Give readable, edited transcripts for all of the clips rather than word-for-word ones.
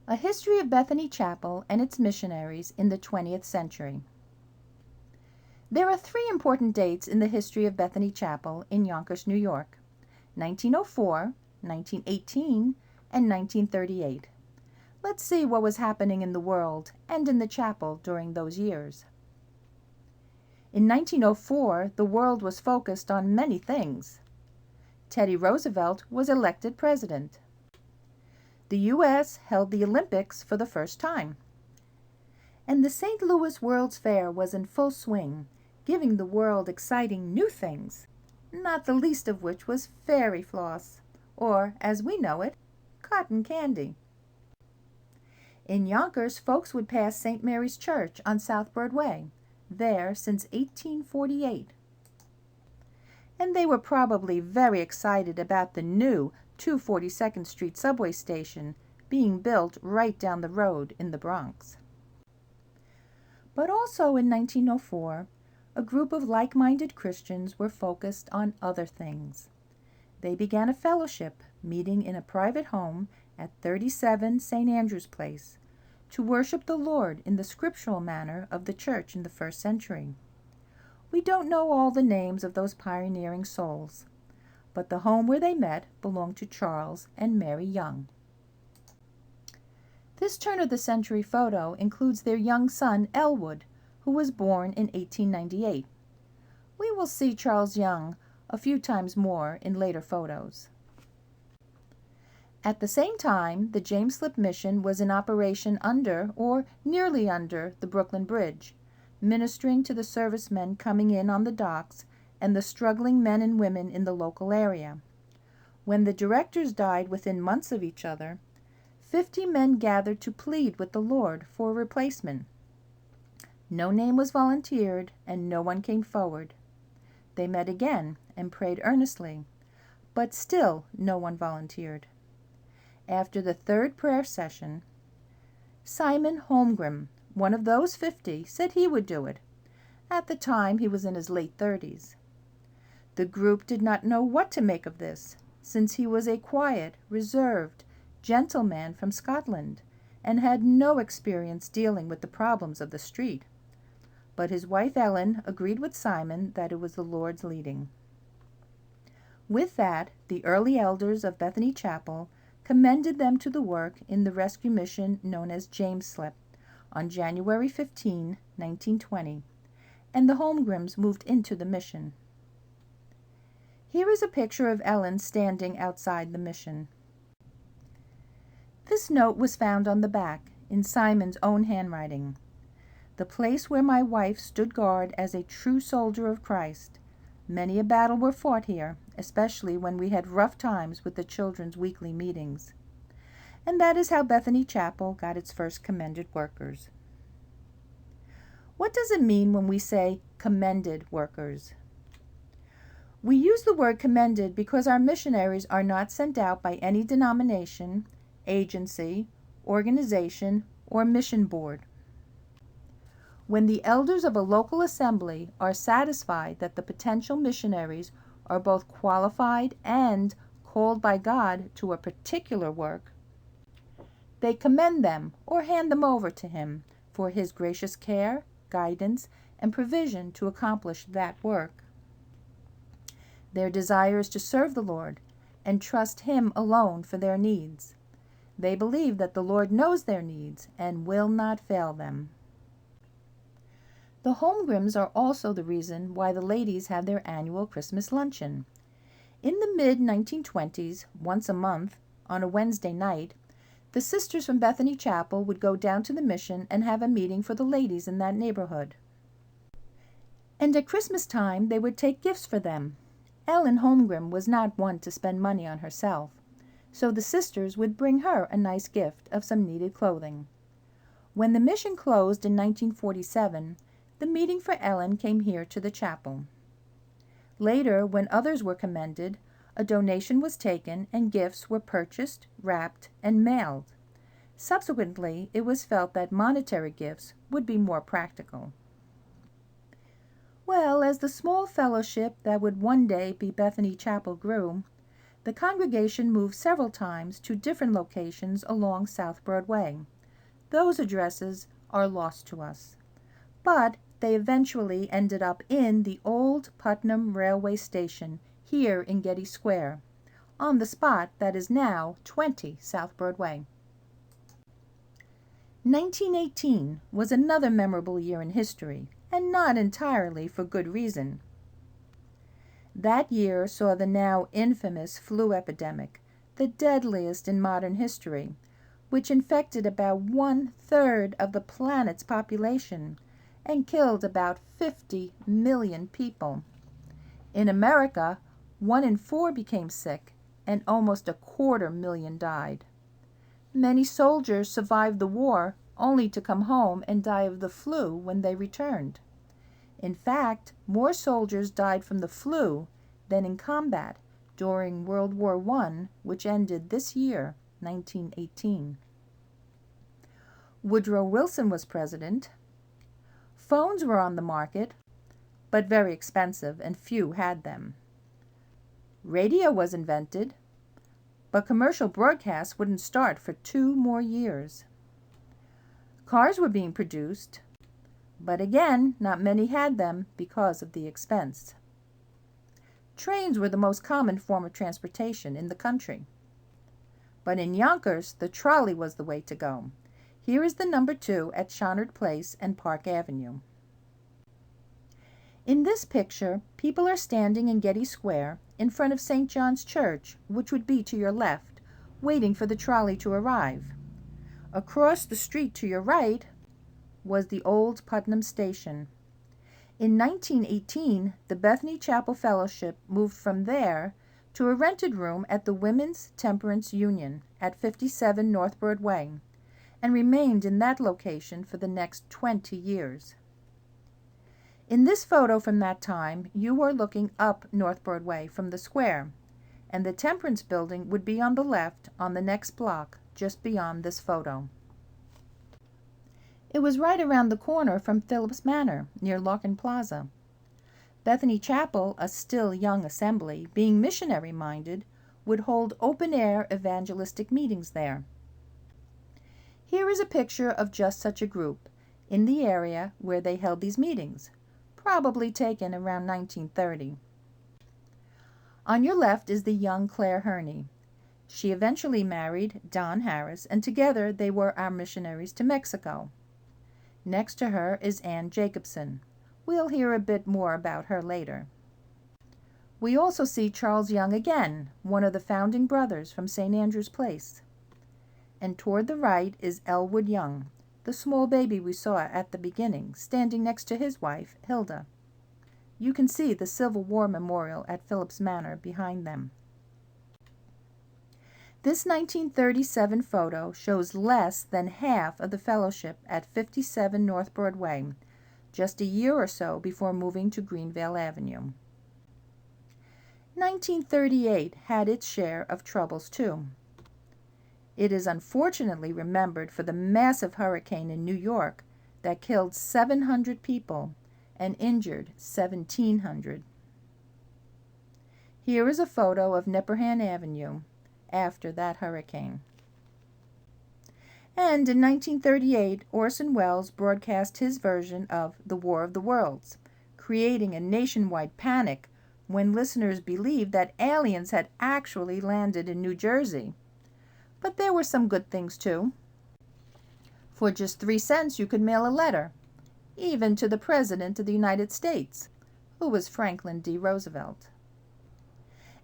A History of Bethany Chapel and its Missionaries in the 20th Century. There are three important dates in the history of Bethany Chapel in Yonkers, New York: 1904, 1918, and 1938. Let's see what was happening in the world and in the chapel during those years. In 1904, the world was focused on many things. Teddy Roosevelt was elected president. The U.S. held the Olympics for the first time. And the St. Louis World's Fair was in full swing, giving the world exciting new things, not the least of which was fairy floss, or, as we know it, cotton candy. In Yonkers, folks would pass St. Mary's Church on South Broadway, there since 1848. And they were probably very excited about the new 242nd Street subway station being built right down the road in the Bronx. But also in 1904, a group of like-minded Christians were focused on other things. They began a fellowship, meeting in a private home at 37 St. Andrew's Place, to worship the Lord in the scriptural manner of the church in the first century. We don't know all the names of those pioneering souls, but the home where they met belonged to Charles and Mary Young. This turn-of-the-century photo includes their young son, Elwood, who was born in 1898. We will see Charles Young a few times more in later photos. At the same time, the James Slip Mission was in operation under, or nearly under, the Brooklyn Bridge, ministering to the servicemen coming in on the docks and the struggling men and women in the local area. When the directors died within months of each other, 50 men gathered to plead with the Lord for a replacement. No name was volunteered, and no one came forward. They met again and prayed earnestly, but still no one volunteered. After the third prayer session, Simon Holmgren, one of those 50, said he would do it. At the time, he was in his late 30s. The group did not know what to make of this, since he was a quiet, reserved, gentle man from Scotland, and had no experience dealing with the problems of the street. But his wife Ellen agreed with Simon that it was the Lord's leading. With that, the early elders of Bethany Chapel commended them to the work in the rescue mission known as James Slip on January 15, 1920, and the Holmgrens moved into the mission. Here is a picture of Ellen standing outside the mission. This note was found on the back, in Simon's own handwriting. The place where my wife stood guard as a true soldier of Christ. Many a battle were fought here, especially when we had rough times with the children's weekly meetings. And that is how Bethany Chapel got its first commended workers. What does it mean when we say commended workers? We use the word commended because our missionaries are not sent out by any denomination, agency, organization, or mission board. When the elders of a local assembly are satisfied that the potential missionaries are both qualified and called by God to a particular work, they commend them or hand them over to Him for His gracious care, guidance, and provision to accomplish that work. Their desire is to serve the Lord and trust Him alone for their needs. They believe that the Lord knows their needs and will not fail them. The Holmgrens are also the reason why the ladies have their annual Christmas luncheon. In the mid-1920s, once a month, on a Wednesday night, the sisters from Bethany Chapel would go down to the mission and have a meeting for the ladies in that neighborhood. And at Christmas time, they would take gifts for them. Ellen Holmgren was not one to spend money on herself, so the sisters would bring her a nice gift of some needed clothing. When the mission closed in 1947, the meeting for Ellen came here to the chapel. Later, when others were commended, a donation was taken and gifts were purchased, wrapped, and mailed. Subsequently, it was felt that monetary gifts would be more practical. Well, as the small fellowship that would one day be Bethany Chapel grew, The congregation moved several times to different locations along South Broadway. Those addresses are lost to us, but they eventually ended up in the old Putnam Railway Station here in Getty Square, on the spot that is now 20 South Broadway. 1918 was another memorable year in history, and not entirely for good reason. That year saw the now infamous flu epidemic, the deadliest in modern history, which infected about 1/3 of the planet's population and killed about 50 million people. In America, 1 in 4 became sick, and almost 250,000 died. Many soldiers survived the war only to come home and die of the flu when they returned. In fact, more soldiers died from the flu than in combat during World War I, which ended this year, 1918. Woodrow Wilson was president. Phones were on the market, but very expensive, and few had them. Radio was invented, but commercial broadcasts wouldn't start for 2 more years. Cars were being produced, but again, not many had them because of the expense. Trains were the most common form of transportation in the country. But in Yonkers, the trolley was the way to go. Here is the number 2 at Shonard Place and Park Avenue. In this picture, people are standing in Getty Square in front of St. John's Church, which would be to your left, waiting for the trolley to arrive. Across the street to your right was the old Putnam Station. In 1918, the Bethany Chapel Fellowship moved from there to a rented room at the Women's Temperance Union at 57 North Broadway, and remained in that location for the next 20 years. In this photo from that time, you are looking up North Broadway from the square, and the Temperance Building would be on the left on the next block, just beyond this photo. It was right around the corner from Phillips Manor, near Larkin Plaza. Bethany Chapel, a still young assembly, being missionary-minded, would hold open-air evangelistic meetings there. Here is a picture of just such a group, in the area where they held these meetings, probably taken around 1930. On your left is the young Claire Herney. She eventually married Don Harris, and together they were our missionaries to Mexico. Next to her is Ann Jacobson. We'll hear a bit more about her later. We also see Charles Young again, one of the founding brothers from St. Andrew's Place. And toward the right is Elwood Young, the small baby we saw at the beginning, standing next to his wife, Hilda. You can see the Civil War Memorial at Phillips Manor behind them. This 1937 photo shows less than half of the fellowship at 57 North Broadway, just a year or so before moving to Greenvale Avenue. 1938 had its share of troubles too. It is unfortunately remembered for the massive hurricane in New York that killed 700 people and injured 1,700. Here is a photo of Nepperhan Avenue after that hurricane. And in 1938, Orson Welles broadcast his version of The War of the Worlds, creating a nationwide panic when listeners believed that aliens had actually landed in New Jersey. But there were some good things too. For just 3 cents you could mail a letter, even to the President of the United States, who was Franklin D. Roosevelt.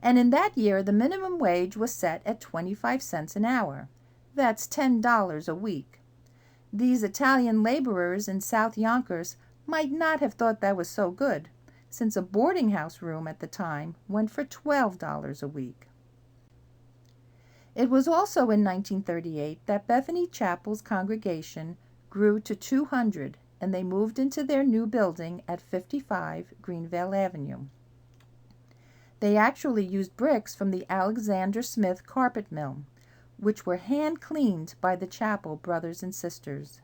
And in that year, the minimum wage was set at 25 cents an hour. That's $10 a week. These Italian laborers in South Yonkers might not have thought that was so good, since a boarding house room at the time went for $12 a week. It was also in 1938 that Bethany Chapel's congregation grew to 200, and they moved into their new building at 55 Greenvale Avenue. They actually used bricks from the Alexander Smith carpet mill, which were hand-cleaned by the Chapel brothers and sisters.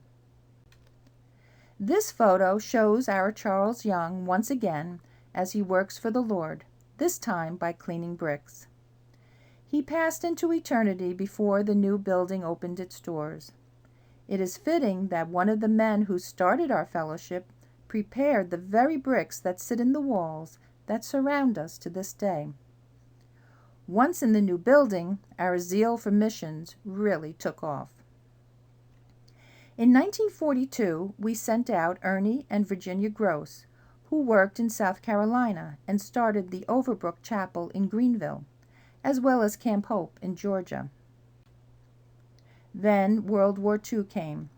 This photo shows our Charles Young once again as he works for the Lord, this time by cleaning bricks. He passed into eternity before the new building opened its doors. It is fitting that one of the men who started our fellowship prepared the very bricks that sit in the walls that surround us to this day. Once in the new building, our zeal for missions really took off. In 1942, we sent out Ernie and Virginia Gross, who worked in South Carolina and started the Overbrook Chapel in Greenville, as well as Camp Hope in Georgia. Then World War II came,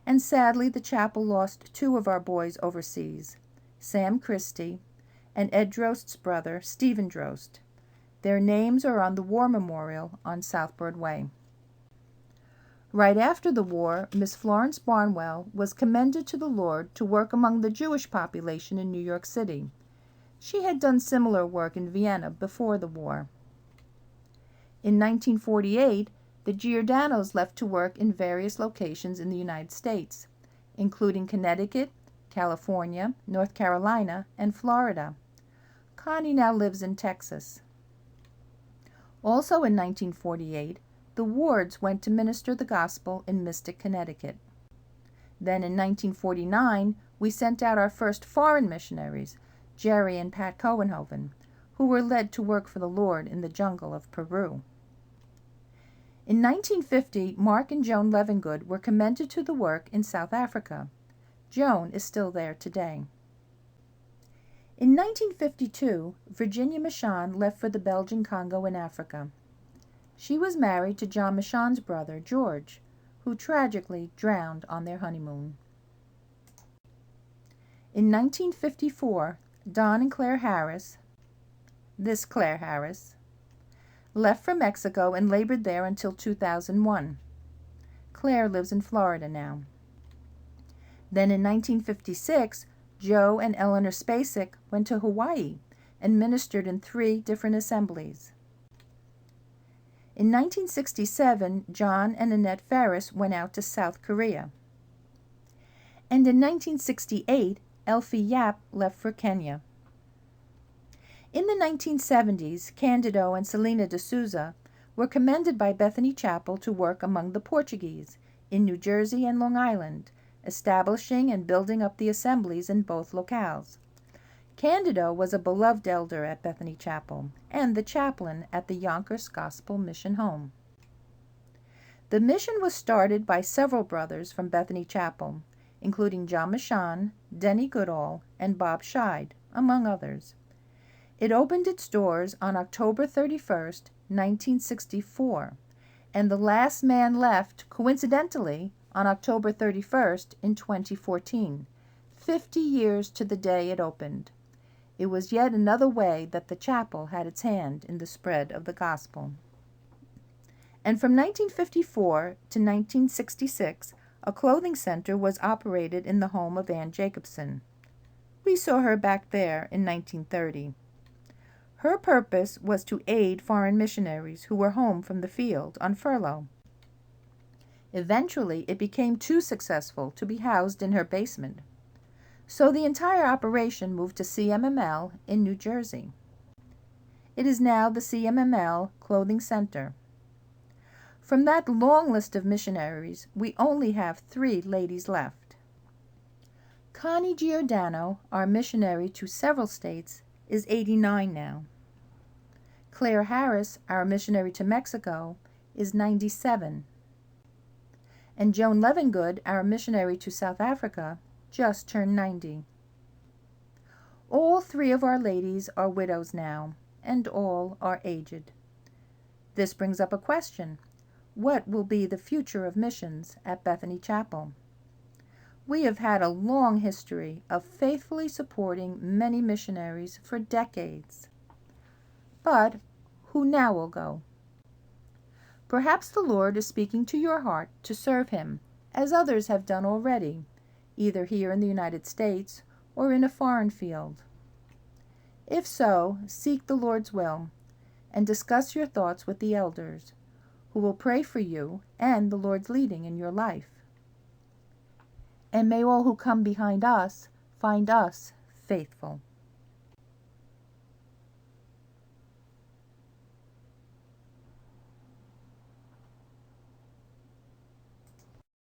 and sadly the chapel lost two of our boys overseas, Sam Christie and Ed Drost's brother, Stephen Drost. Their names are on the War Memorial on Southboard Way. Right after the war, Miss Florence Barnwell was commended to the Lord to work among the Jewish population in New York City. She had done similar work in Vienna before the war. In 1948, the Giordanos left to work in various locations in the United States, including Connecticut, California, North Carolina, and Florida. Connie now lives in Texas. Also in 1948, the Wards went to minister the gospel in Mystic, Connecticut. Then in 1949, we sent out our first foreign missionaries, Jerry and Pat Cohenhoven, who were led to work for the Lord in the jungle of Peru. In 1950, Mark and Joan Levengood were commended to the work in South Africa. Joan is still there today. In 1952, Virginia Michon left for the Belgian Congo in Africa. She was married to John Michon's brother, George, who tragically drowned on their honeymoon. In 1954, Don and Claire Harris, this Claire Harris, left for Mexico and labored there until 2001. Claire lives in Florida now. Then in 1956, Joe and Eleanor Spacek went to Hawaii and ministered in 3 different assemblies. In 1967, John and Annette Ferris went out to South Korea. And in 1968, Elfie Yap left for Kenya. In the 1970s, Candido and Selena de Souza were commended by Bethany Chapel to work among the Portuguese in New Jersey and Long Island, establishing and building up the assemblies in both locales. Candido was a beloved elder at Bethany Chapel and the chaplain at the Yonkers Gospel Mission Home. The mission was started by several brothers from Bethany Chapel, including John Michon, Denny Goodall, and Bob Scheid, among others. It opened its doors on October 31st, 1964, and the last man left, coincidentally, on October 31st in 2014, 50 years to the day it opened. It was yet another way that the chapel had its hand in the spread of the gospel. And from 1954 to 1966, a clothing center was operated in the home of Ann Jacobson. We saw her back there in 1930. Her purpose was to aid foreign missionaries who were home from the field on furlough. Eventually, it became too successful to be housed in her basement. So the entire operation moved to CMML in New Jersey. It is now the CMML Clothing Center. From that long list of missionaries, we only have 3 ladies left. Connie Giordano, our missionary to several states, is 89 now. Claire Harris, our missionary to Mexico, is 97. And Joan Levengood, our missionary to South Africa, just turned 90. All 3 of our ladies are widows now, and all are aged. This brings up a question. What will be the future of missions at Bethany Chapel? We have had a long history of faithfully supporting many missionaries for decades. But who now will go? Perhaps the Lord is speaking to your heart to serve Him, as others have done already, either here in the United States or in a foreign field. If so, seek the Lord's will and discuss your thoughts with the elders, who will pray for you and the Lord's leading in your life. And may all who come behind us find us faithful.